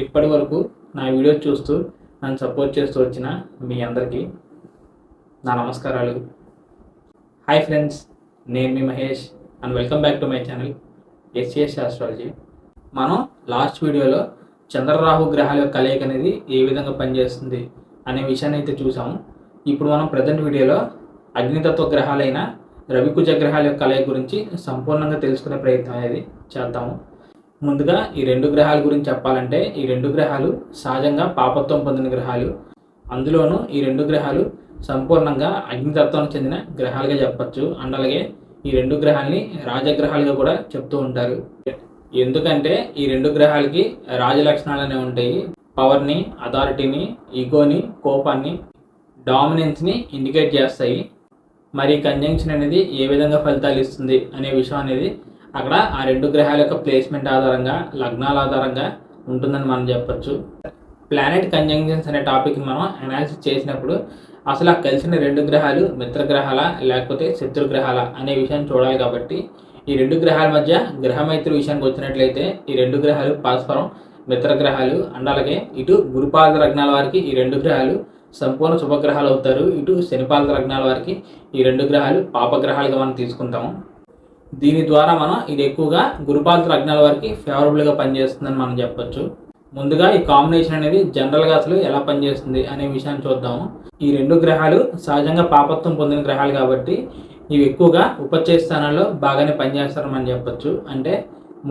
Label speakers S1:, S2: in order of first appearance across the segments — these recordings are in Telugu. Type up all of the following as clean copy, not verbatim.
S1: ఇప్పటి వరకు నా వీడియో చూస్తూ నన్ను సపోర్ట్ చేస్తూ వచ్చిన మీ అందరికీ నా నమస్కారాలు. హాయ్ ఫ్రెండ్స్, నేను మీ Mahesh and welcome back to my channel SCS astrology. మనం లాస్ట్ వీడియోలో చంద్రరాహు గ్రహాల యొక్క కలయిక అనేది ఏ విధంగా పనిచేస్తుంది అనే విషయాన్ని అయితే చూసాము. ఇప్పుడు మనం ప్రజెంట్ వీడియోలో అగ్నితత్వ గ్రహాలైన రవికుజ గ్రహాల యొక్క కలయిక గురించి సంపూర్ణంగా తెలుసుకునే ప్రయత్నం అనేది చేద్దాము. ముందుగా ఈ రెండు గ్రహాల గురించి చెప్పాలంటే ఈ రెండు గ్రహాలు సహజంగా పాపత్వం పొందిన గ్రహాలు. అందులోనూ ఈ రెండు గ్రహాలు సంపూర్ణంగా అగ్నితత్వానికి చెందిన గ్రహాలుగా చెప్పచ్చు. అండ్ అలాగే ఈ రెండు గ్రహాలని రాజగ్రహాలుగా కూడా చెప్తూ ఉంటారు. ఎందుకంటే ఈ రెండు గ్రహాలకి రాజలక్షణాలు అనేవి ఉంటాయి. పవర్ని, అథారిటీని, ఈగోని, కోపాన్ని, డామినెన్స్ని ఇండికేట్ చేస్తాయి. మరి కంజంక్షన్ అనేది ఏ విధంగా ఫలితాలు ఇస్తుంది అనే విషయం అనేది అక్కడ ఆ రెండు గ్రహాల యొక్క ప్లేస్మెంట్ ఆధారంగా, లగ్నాల ఆధారంగా ఉంటుందని మనం చెప్పచ్చు. ప్లానెట్ కంజంక్షన్స్ అనే టాపిక్ని మనం అనాలిసిస్ చేసినప్పుడు అసలు ఆ కలిసిన రెండు గ్రహాలు మిత్రగ్రహాల లేకపోతే శత్రుగ్రహాల అనే విషయాన్ని చూడాలి. కాబట్టి ఈ రెండు గ్రహాల మధ్య గ్రహమైత్రి విషయానికి వచ్చినట్లయితే ఈ రెండు గ్రహాలు పరస్పరం మిత్రగ్రహాలు. అండ్ అలాగే ఇటు గురుపాద లగ్నాల వారికి ఈ రెండు గ్రహాలు సంపూర్ణ శుభగ్రహాలు అవుతారు. ఇటు శనిపాద లగ్నాల వారికి ఈ రెండు గ్రహాలు పాపగ్రహాలుగా మనం తీసుకుంటాము. దీని ద్వారా మనం ఇది ఎక్కువగా గురుపాద లగ్నాల వారికి ఫేవరబుల్గా పనిచేస్తుందని మనం చెప్పొచ్చు. ముందుగా ఈ కాంబినేషన్ అనేది జనరల్గా అసలు ఎలా పనిచేస్తుంది అనే విషయాన్ని చూద్దాము. ఈ రెండు గ్రహాలు సహజంగా పాపత్వం పొందిన గ్రహాలు కాబట్టి ఇవి ఎక్కువగా ఉపచయ స్థానాల్లో బాగానే పనిచేస్తారని మనం చెప్పొచ్చు. అంటే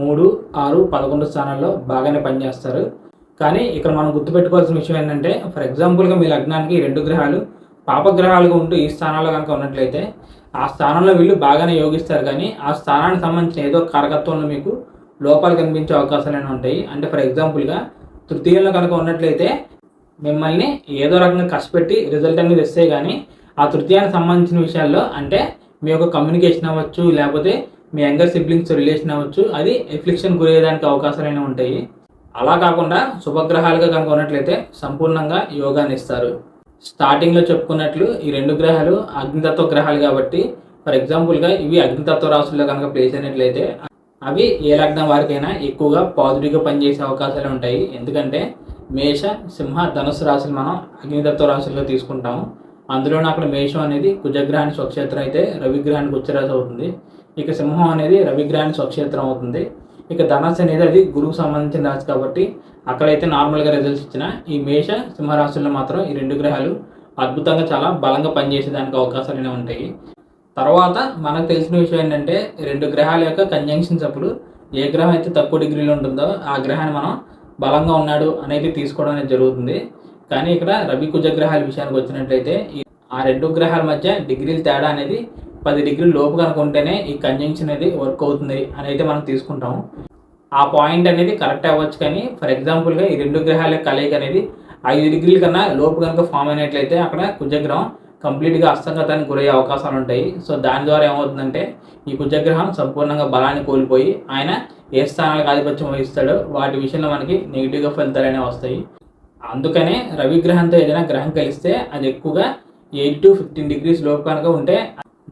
S1: 3, 6, 11 స్థానాల్లో బాగానే పనిచేస్తారు. కానీ ఇక్కడ మనం గుర్తుపెట్టుకోవాల్సిన విషయం ఏంటంటే, ఫర్ ఎగ్జాంపుల్గా మీ లగ్నానికి ఈ రెండు గ్రహాలు పాపగ్రహాలుగా ఉంటూ ఈ స్థానాల్లో కనుక ఉన్నట్లయితే ఆ స్థానంలో వీళ్ళు బాగానే యోగిస్తారు. కానీ ఆ స్థానానికి సంబంధించిన ఏదో కారకత్వంలో మీకు లోపాలు కనిపించే అవకాశాలు ఉంటాయి. అంటే ఫర్ ఎగ్జాంపుల్గా తృతీయంలో కనుక ఉన్నట్లయితే మిమ్మల్ని ఏదో రకంగా కష్టపెట్టి రిజల్ట్ అనేది ఇస్తే కానీ ఆ తృతీయానికి సంబంధించిన విషయాల్లో అంటే మీ యొక్క కమ్యూనికేషన్ అవ్వచ్చు, లేకపోతే మీ యంగర్ సిబ్లింగ్స్ రిలేషన్ అవ్వచ్చు, అది ఎఫ్లిక్షన్ గురయ్యేదానికి అవకాశాలు ఉంటాయి. అలా కాకుండా శుభగ్రహాలుగా కనుక ఉన్నట్లయితే సంపూర్ణంగా యోగాన్ని ఇస్తారు. స్టార్టింగ్లో చెప్పుకున్నట్లు ఈ రెండు గ్రహాలు అగ్నితత్వ గ్రహాలు కాబట్టి ఫర్ ఎగ్జాంపుల్గా ఇవి అగ్నితత్వ రాశుల్లో కనుక ప్లేస్ అయినట్లయితే అవి ఏ లగ్నం వారికైనా ఎక్కువగా పాజిటివ్గా పనిచేసే అవకాశాలు ఉంటాయి. ఎందుకంటే మేష, సింహ, ధనుసు రాశులు మనం అగ్నితత్వ రాశులుగా తీసుకుంటాము. అందులోనూ అక్కడ మేషం అనేది కుజగ్రహానికి స్వక్షేత్రం అయితే రవిగ్రహానికి ఉచ్చరాశి అవుతుంది. ఇక సింహం అనేది రవిగ్రహానికి స్వక్షేత్రం అవుతుంది. ఇక ధనస్సు అనేది అది గురువుకు సంబంధించిన రాశి కాబట్టి అక్కడైతే నార్మల్గా రిజల్ట్స్ ఇచ్చిన ఈ మేష, సింహరాశుల్లో మాత్రం ఈ రెండు గ్రహాలు అద్భుతంగా చాలా బలంగా పనిచేసేదానికి అవకాశాలు ఉంటాయి. తర్వాత మనకు తెలిసిన విషయం ఏంటంటే రెండు గ్రహాల యొక్క కంజంక్షన్స్ అప్పుడు ఏ గ్రహం అయితే తక్కువ డిగ్రీలో ఉంటుందో ఆ గ్రహాన్ని మనం బలంగా ఉన్నాడు అనేది తీసుకోవడం అనేది జరుగుతుంది. కానీ ఇక్కడ రవి కుజ గ్రహాల విషయానికి వచ్చినట్లయితే ఆ రెండు గ్రహాల మధ్య డిగ్రీల తేడా అనేది 10 డిగ్రీల లోపు కనుక ఉంటేనే ఈ కంజంక్షన్ అనేది వర్క్ అవుతుంది అని అయితే మనం తీసుకుంటాము. ఆ పాయింట్ అనేది కరెక్ట్ అవ్వచ్చు. కానీ ఫర్ ఎగ్జాంపుల్గా ఈ రెండు గ్రహాల కలయిక అనేది 5 డిగ్రీల కన్నా లోపు కనుక ఫామ్ అయినట్లయితే అక్కడ కుజగ్రహం కంప్లీట్గా అస్తంగతానికి గురయ్యే అవకాశాలు ఉంటాయి. సో దాని ద్వారా ఏమవుతుందంటే ఈ కుజగ్రహం సంపూర్ణంగా బలాన్ని కోల్పోయి ఆయన ఏ స్థానాలకు ఆధిపత్యం వహిస్తాడో వాటి విషయంలో మనకి నెగిటివ్గా ఫలితాలు అనేవి వస్తాయి. అందుకనే రవిగ్రహంతో ఏదైనా గ్రహం కలిస్తే అది ఎక్కువగా 8 to 15 డిగ్రీస్ లోపు కనుక ఉంటే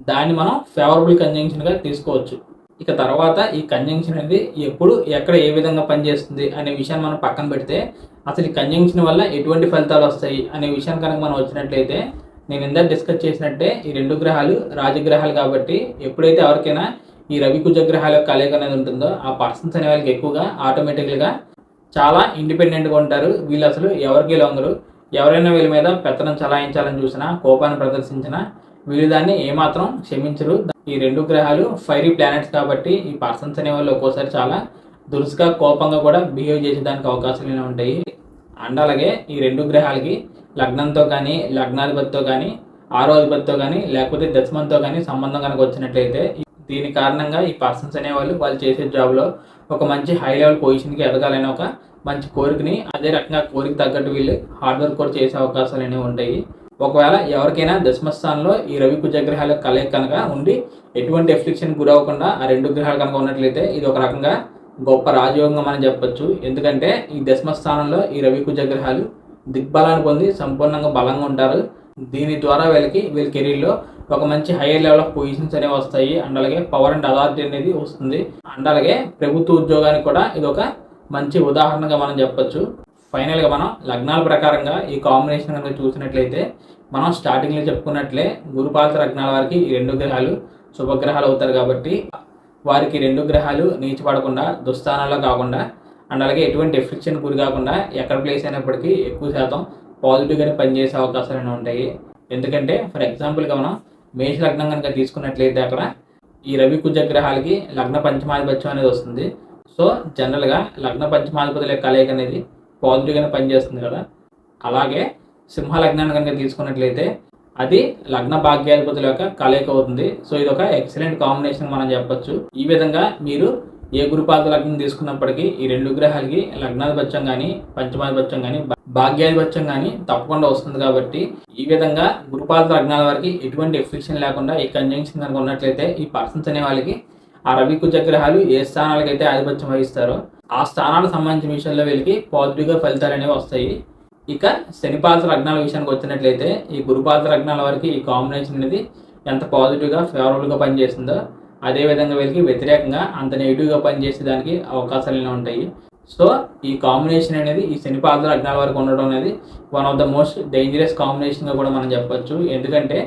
S1: దాన్ని మనం ఫేవరబుల్ కంజంక్షన్గా తీసుకోవచ్చు. ఇక తర్వాత ఈ కంజంక్షన్ అనేది ఎప్పుడు ఎక్కడ ఏ విధంగా పనిచేస్తుంది అనే విషయాన్ని మనం పక్కన పెడితే అసలు ఈ కంజంక్షన్ వల్ల ఎటువంటి ఫలితాలు వస్తాయి అనే విషయం కనుక మనం వచ్చినట్లయితే నేను ఇందాక డిస్కస్ చేసినట్టే ఈ రెండు గ్రహాలు రాజగ్రహాలు కాబట్టి ఎప్పుడైతే ఎవరికైనా ఈ రవి కుజ గ్రహాల యొక్క కలయిక అనేది ఉంటుందో ఆ పర్సన్స్ అనే వాళ్ళకి ఎక్కువగా ఆటోమేటిక్గా చాలా ఇండిపెండెంట్గా ఉంటారు. వీళ్ళు అసలు ఎవరికి లొంగరు. ఎవరైనా వీళ్ళ మీద పెత్తనం చలాయించాలని చూసినా, కోపాన్ని ప్రదర్శించినా వీళ్ళు దాన్ని ఏమాత్రం క్షమించరు. ఈ రెండు గ్రహాలు ఫైరీ ప్లానెట్స్ కాబట్టి ఈ పర్సన్స్ అనే వాళ్ళు ఒక్కోసారి చాలా దురుసుగా, కోపంగా కూడా బిహేవ్ చేసేదానికి అవకాశాలు ఉంటాయి. అండ్ అలాగే ఈ రెండు గ్రహాలకి లగ్నంతో కానీ, లగ్నాధిపతితో కానీ, ఆరో అధిపతితో కానీ, లేకపోతే దశమంతో కానీ సంబంధం కనుక వచ్చినట్లయితే దీని కారణంగా ఈ పర్సన్స్ అనేవాళ్ళు వాళ్ళు చేసే జాబ్లో ఒక మంచి హై లెవెల్ పొజిషన్కి ఎదగాలని ఒక మంచి కోరికని, అదే రకంగా కోరిక తగ్గట్టు వీళ్ళు హార్డ్ వర్క్ కూడా చేసే అవకాశాలు అనేవి ఉంటాయి. ఒకవేళ ఎవరికైనా దశమస్థానంలో ఈ రవి కుజ గ్రహాల కలయిక కనుక ఉండి ఎటువంటి ఎఫ్లిక్షన్ గురవకుండా ఆ రెండు గ్రహాలు కనుక ఉన్నట్లయితే ఇది ఒక రకంగా గొప్ప రాజయోగంగా మనం చెప్పొచ్చు. ఎందుకంటే ఈ దశమస్థానంలో ఈ రవి కుజ గ్రహాలు దిగ్బలాన్ని పొంది సంపూర్ణంగా బలంగా ఉంటారు. దీని ద్వారా వీళ్ళ కెరీర్లో ఒక మంచి హైయర్ లెవెల్ ఆఫ్ పొజిషన్స్ అనేవి వస్తాయి. అండ్ అలాగే పవర్ అండ్ అథారిటీ అనేది వస్తుంది. అండ్ అలాగే ప్రభుత్వ ఉద్యోగానికి కూడా ఇది ఒక మంచి ఉదాహరణగా మనం చెప్పొచ్చు. ఫైనల్గా మనం లగ్నాల ప్రకారంగా ఈ కాంబినేషన్ కనుక చూసినట్లయితే మనం స్టార్టింగ్లో చెప్పుకున్నట్లే గురుపాలక లగ్నాల వారికి ఈ 2 గ్రహాలు శుభగ్రహాలు అవుతారు కాబట్టి వారికి 2 గ్రహాలు నీచపడకుండా దుస్థానాల్లో కాకుండా అండ్ అలాగే ఎటువంటి ఎఫ్లిక్షన్ గురి కాకుండా ఎక్కడ ప్లేస్ అయినప్పటికీ ఎక్కువ శాతం పాజిటివ్గానే పనిచేసే అవకాశాలు ఉంటాయి. ఎందుకంటే ఫర్ ఎగ్జాంపుల్గా మనం మేష లగ్నం కనుక తీసుకున్నట్లయితే అక్కడ ఈ రవి కుజ గ్రహాలకి లగ్న పంచమాధిపత్యం అనేది వస్తుంది. సో జనరల్గా లగ్న పంచమాధిపతుల కలయిక అనేది పాజిటివ్గానే పనిచేస్తుంది కదా. అలాగే సింహ లగ్నాన్ని కనుక తీసుకున్నట్లయితే అది లగ్న భాగ్యాధిపతుల యొక్క కలయిక అవుతుంది. సో ఇది ఒక ఎక్సలెంట్ కాంబినేషన్ మనం చెప్పొచ్చు. ఈ విధంగా మీరు ఏ గురుపాద లగ్నం తీసుకున్నప్పటికీ ఈ 2 గ్రహాలకి లగ్నాధిపత్యం కానీ పంచమాధిపత్యం కానీ భాగ్యాధిపత్యం కానీ తప్పకుండా వస్తుంది. కాబట్టి ఈ విధంగా గురుపాద లగ్నాల వారికి ఎటువంటి ఎఫ్లిక్షన్ లేకుండా ఈ కంజంక్షన్ కనుక ఉన్నట్లయితే ఈ పర్సన్స్ అనే వాళ్ళకి ఆ రవి కుజ గ్రహాలు ఏ స్థానాలకైతే ఆధిపత్యం వహిస్తారో ఆ స్థానాలకు సంబంధించిన విషయంలో వీళ్ళకి పాజిటివ్గా ఫలితాలు అనేవి వస్తాయి. ఇక శనిపాద లగ్నాల విషయానికి వచ్చినట్లయితే ఈ గురుపాద లగ్నాల వారికి ఈ కాంబినేషన్ అనేది ఎంత పాజిటివ్గా ఫేవరబుల్గా పనిచేస్తుందో అదేవిధంగా వీళ్ళకి వ్యతిరేకంగా అంత నెగిటివ్గా పనిచేసేదానికి అవకాశాలు ఉంటాయి. సో ఈ కాంబినేషన్ అనేది ఈ శనిపాద లగ్నాల వరకు ఉండడం అనేది one of the most dangerous కాంబినేషన్గా కూడా మనం చెప్పొచ్చు. ఎందుకంటే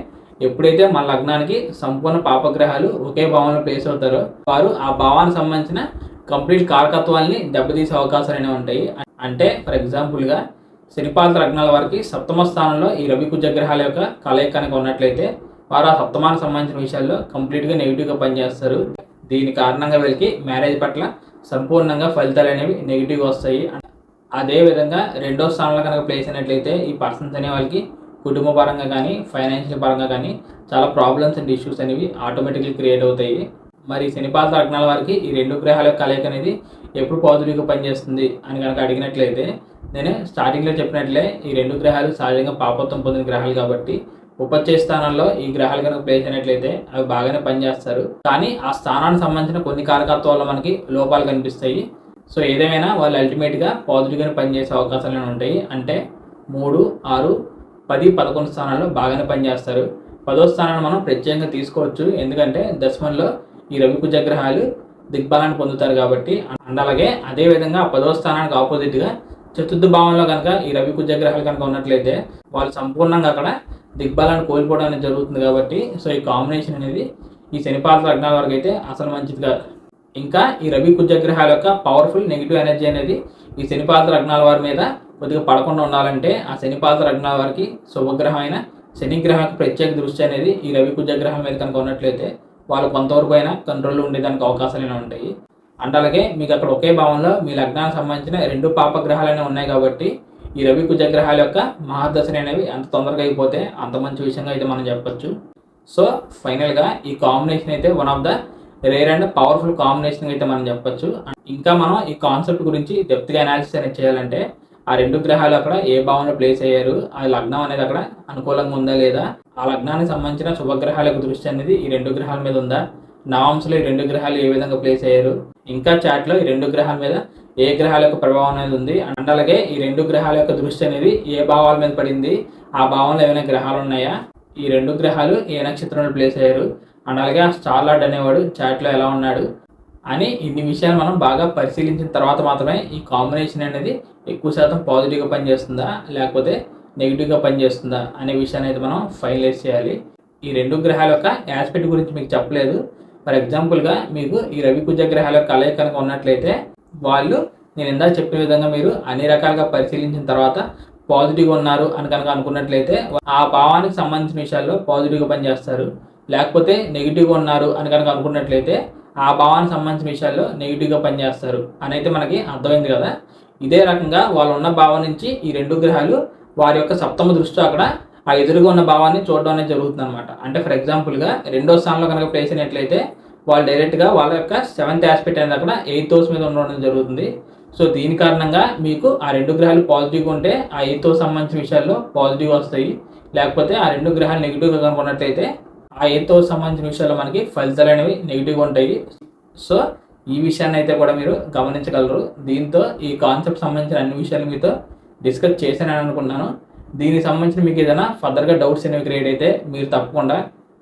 S1: ఎప్పుడైతే మన లగ్నానికి సంపూర్ణ పాపగ్రహాలు ఒకే భావంలో ప్లేస్ అవుతారో వారు ఆ భావానికి సంబంధించిన కంప్లీట్ కారకత్వాల్ని దెబ్బతీసే అవకాశాలు అనేవి ఉంటాయి. అంటే ఫర్ ఎగ్జాంపుల్గా శనిపాద లగ్నాల వారికి సప్తమ స్థానంలో ఈ రవి కుజ గ్రహాల యొక్క కలయిక కనుక ఉన్నట్లయితే వారు ఆ సప్తమానికి సంబంధించిన విషయాల్లో కంప్లీట్గా నెగిటివ్గా పనిచేస్తారు. దీని కారణంగా వీళ్ళకి మ్యారేజ్ పట్ల సంపూర్ణంగా ఫలితాలు అనేవి నెగిటివ్గా వస్తాయి. అదేవిధంగా 2వ స్థానంలో కనుక ప్లేస్ అయినట్లయితే ఈ పర్సన్స్ అనే వాళ్ళకి కుటుంబ పరంగా కానీ ఫైనాన్షియల్ పరంగా కానీ చాలా ప్రాబ్లమ్స్ అండ్ ఇష్యూస్ అనేవి ఆటోమేటిక్లీ క్రియేట్ అవుతాయి. మరి శనిపాద లగ్నాల వారికి ఈ 2 గ్రహాల యొక్క కలయిక అనేది ఎప్పుడు పాజిటివ్గా పనిచేస్తుంది అని కనుక అడిగినట్లయితే నేను స్టార్టింగ్లో చెప్పినట్లే ఈ 2 గ్రహాలు సహజంగా పాపత్వం పొందిన గ్రహాలు కాబట్టి ఉపచయ స్థానాల్లో ఈ గ్రహాలు కనుక ప్లేస్ అయినట్లయితే అవి బాగానే పనిచేస్తారు. కానీ ఆ స్థానానికి సంబంధించిన కొన్ని కారకత్వాల్లో మనకి లోపాలు కనిపిస్తాయి. సో ఏదేమైనా వాళ్ళు అల్టిమేట్గా పాజిటివ్గానే పనిచేసే అవకాశాలు ఉంటాయి. అంటే 3, 6, 10, 11 స్థానాల్లో బాగానే పనిచేస్తారు. 10వ స్థానాన్ని మనం ప్రత్యేకంగా తీసుకోవచ్చు. ఎందుకంటే దశమంలో ఈ రవి కుజ గ్రహాలు దిగ్బలాన్ని పొందుతారు కాబట్టి. అండ్ అలాగే అదేవిధంగా 10వ స్థానానికి ఆపోజిట్గా చతుర్థ భావంలో కనుక ఈ రవి కుజ గ్రహాలు కనుక ఉన్నట్లయితే వాళ్ళు సంపూర్ణంగా అక్కడ దిగ్బలాన్ని కోల్పోవడం అనేది జరుగుతుంది. కాబట్టి సో ఈ కాంబినేషన్ అనేది ఈ శనిపాద లగ్నాల వరకు అయితే అసలు మంచిది కాదు. ఇంకా ఈ రవి కుజ గ్రహాల యొక్క పవర్ఫుల్ నెగిటివ్ ఎనర్జీ అనేది ఈ శనిపాద లగ్నాల వారి మీద కొద్దిగా పడకుండా ఉండాలంటే ఆ శనిపాద లగ్నాల వారికి శుభగ్రహం అయిన శని గ్రహం యొక్క ప్రత్యేక దృష్టి అనేది ఈ రవి కుజ గ్రహం మీద కనుక ఉన్నట్లయితే వాళ్ళు కొంతవరకు అయినా కంట్రోల్లో ఉండేదానికి అవకాశాలు ఉంటాయి. అంటే అలాగే మీకు అక్కడ ఒకే భావంలో మీ లగ్నానికి సంబంధించిన 2 పాపగ్రహాలు ఉన్నాయి కాబట్టి ఈ రవి కుజ గ్రహాల యొక్క మహాదశలు అనేవి ఎంత తొందరగా అయిపోతే అంత మంచి విషయంగా అయితే మనం చెప్పొచ్చు. సో ఫైనల్గా ఈ కాంబినేషన్ అయితే one of the rare and powerful combination అయితే మనం చెప్పొచ్చు. ఇంకా మనం ఈ కాన్సెప్ట్ గురించి డెప్త్గా అనాలిసిస్ అనేది చేయాలంటే ఆ 2 గ్రహాలు అక్కడ ఏ భావంలో ప్లేస్ అయ్యారు, ఆ లగ్నం అనేది అక్కడ అనుకూలంగా ఉందా లేదా, ఆ లగ్నానికి సంబంధించిన శుభగ్రహాల యొక్క దృష్టి అనేది ఈ 2 గ్రహాల మీద ఉందా, నవాంశలో ఈ 2 గ్రహాలు ఏ విధంగా ప్లేస్ అయ్యారు, ఇంకా చాట్లో ఈ 2 గ్రహాల మీద ఏ గ్రహాల యొక్క ప్రభావం అనేది ఉంది, అండ్ అలాగే ఈ 2 గ్రహాల యొక్క దృష్టి అనేది ఏ భావాల మీద పడింది, ఆ భావంలో ఏమైనా గ్రహాలు ఉన్నాయా, ఈ 2 గ్రహాలు ఏ నక్షత్రంలో ప్లేస్ అయ్యారు, అండ్ అలాగే ఆ స్టార్ లార్డ్ అనేవాడు చాట్లో ఎలా ఉన్నాడు అని ఇన్ని విషయాలు మనం బాగా పరిశీలించిన తర్వాత మాత్రమే ఈ కాంబినేషన్ అనేది ఎక్కువ శాతం పాజిటివ్గా పనిచేస్తుందా లేకపోతే నెగిటివ్గా పనిచేస్తుందా అనే విషయాన్ని అయితే మనం ఫైనలైజ్ చేయాలి. ఈ 2 గ్రహాల యొక్క యాస్పెక్ట్ గురించి మీకు చెప్పలేదు. ఫర్ ఎగ్జాంపుల్గా మీకు ఈ రవి కుజ గ్రహాల యొక్క కలయిక కనుక ఉన్నట్లయితే వాళ్ళు నేను ఇందాక చెప్పిన విధంగా మీరు అన్ని రకాలుగా పరిశీలించిన తర్వాత పాజిటివ్గా ఉన్నారు అని కనుక అనుకున్నట్లయితే ఆ భావానికి సంబంధించిన విషయాల్లో పాజిటివ్గా పనిచేస్తారు. లేకపోతే నెగిటివ్గా ఉన్నారు అని కనుక అనుకున్నట్లయితే ఆ భావానికి సంబంధించిన విషయాల్లో నెగిటివ్గా పనిచేస్తారు అని అయితే మనకి అర్థమైంది కదా. ఇదే రకంగా వాళ్ళు ఉన్న భావం నుంచి ఈ 2 గ్రహాలు వారి యొక్క సప్తమ దృష్టి అక్కడ ఆ ఎదురుగా ఉన్న భావాన్ని చూడడం అనేది జరుగుతుంది అనమాట. అంటే ఫర్ ఎగ్జాంపుల్గా 2వ స్థానంలో కనుక ప్లేస్ అయినట్లయితే వాళ్ళు డైరెక్ట్గా వాళ్ళ యొక్క 7th ఆస్పెక్ట్ అనేది అక్కడ 8th హౌస్ మీద ఉండడం జరుగుతుంది. సో దీని కారణంగా మీకు ఆ 2 గ్రహాలు పాజిటివ్గా ఉంటే ఆ 8th హౌస్ సంబంధించిన విషయాల్లో పాజిటివ్గా వస్తాయి. లేకపోతే ఆ 2 గ్రహాలు నెగిటివ్గా కనుకున్నట్లయితే ఆ 8th హౌస్ సంబంధించిన విషయాల్లో మనకి ఫలితాలు అనేవి నెగిటివ్గా ఉంటాయి. సో ఈ విషయాన్ని అయితే కూడా మీరు గమనించగలరు. దీంతో ఈ కాన్సెప్ట్ సంబంధించిన అన్ని విషయాలు మీతో డిస్కస్ చేశానని అనుకుంటున్నాను. దీనికి సంబంధించిన మీకు ఏదైనా ఫర్దర్గా డౌట్స్ అనేవి క్రియేట్ అయితే మీరు తప్పకుండా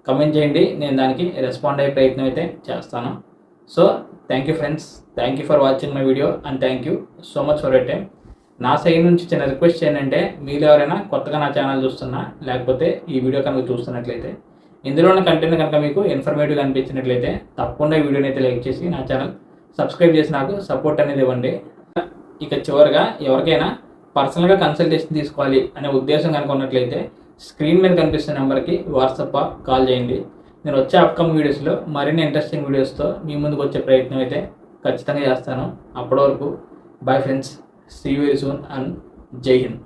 S1: కమెంట్ చేయండి. నేను దానికి రెస్పాండ్ అయ్యే ప్రయత్నం అయితే చేస్తాను. So thank you friends, thank you for watching my video and thank you so much for your time. నా సైడ్ నుంచి చిన్న రిక్వెస్ట్ ఏంటంటే మీరు ఎవరైనా కొత్తగా నా ఛానల్ చూస్తున్నా లేకపోతే ఈ వీడియో కనుక చూస్తున్నట్లయితే ఇందులో ఉన్న కంటెంట్ కనుక మీకు ఇన్ఫర్మేటివ్ అనిపించినట్లయితే తప్పకుండా ఈ వీడియోని అయితే లైక్ చేసి నా ఛానల్ సబ్స్క్రైబ్ చేసి నాకు సపోర్ట్ అనేది ఇవ్వండి. ఇక చివరిగా ఎవరికైనా పర్సనల్గా కన్సల్టేషన్ తీసుకోవాలి అనే ఉద్దేశం కనుక ఉన్నట్లయితే స్క్రీన్ మీద కనిపిస్తున్న నెంబర్కి వాట్సాప్ కాల్ చేయండి. నేను వచ్చే అప్కమింగ్ వీడియోస్లో మరిన్ని ఇంట్రెస్టింగ్ వీడియోస్తో మీ ముందుకు వచ్చే ప్రయత్నం అయితే ఖచ్చితంగా చేస్తాను. అప్పటి వరకు bye friends, see you very soon and జై హింద్.